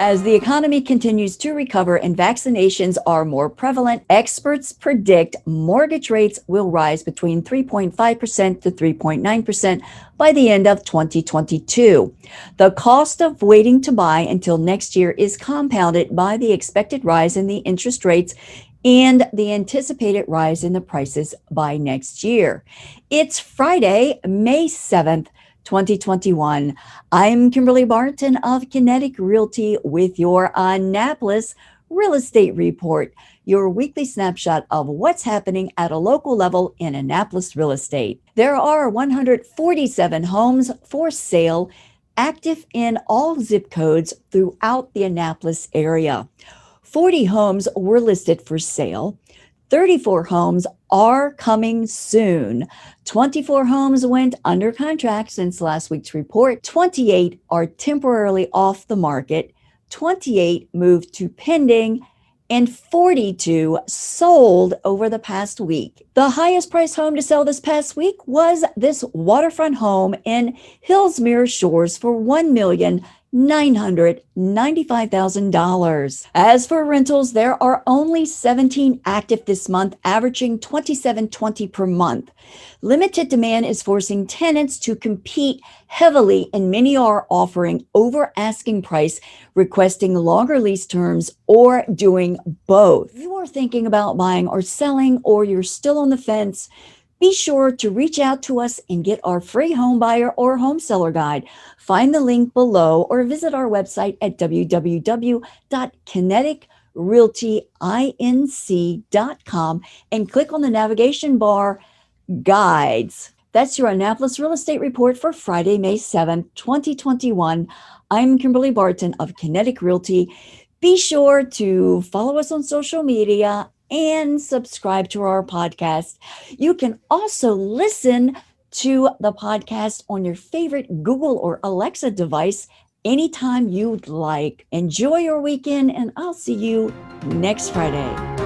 As the economy continues to recover and vaccinations are more prevalent, experts predict mortgage rates will rise between 3.5% to 3.9% by the end of 2022. The cost of waiting to buy until next year is compounded by the expected rise in the interest rates and the anticipated rise in the prices by next year. It's Friday, May 7th. 2021. I'm Kimberly Barton of Kinetic Realty with your Annapolis Real Estate Report, your weekly snapshot of what's happening at a local level in Annapolis real estate. There are 147 homes for sale active in all zip codes throughout the Annapolis area. 40 homes were listed for sale. 34 homes are coming soon. 24 homes went under contract since last week's report. 28 are temporarily off the market. 28 moved to pending, and 42 sold over the past week. The highest priced home to sell this past week was this waterfront home in Hillsmere Shores for $1,995,000. As for rentals, there are only 17 active this month, averaging $27.20 per month. Limited demand is forcing tenants to compete heavily, and many are offering over asking price, requesting longer lease terms, or doing both. If you are thinking about buying or selling, or you're still on the fence, be sure to reach out to us and get our free home buyer or home seller guide. Find the link below or visit our website at www.kineticrealtyinc.com and click on the navigation bar Guides. That's your Annapolis Real Estate Report for Friday, May 7th, 2021. I'm Kimberly Barton of Kinetic Realty. Be sure to follow us on social media and subscribe to our podcast. You can also listen to the podcast on your favorite Google or Alexa device anytime you'd like. Enjoy your weekend, and I'll see you next Friday.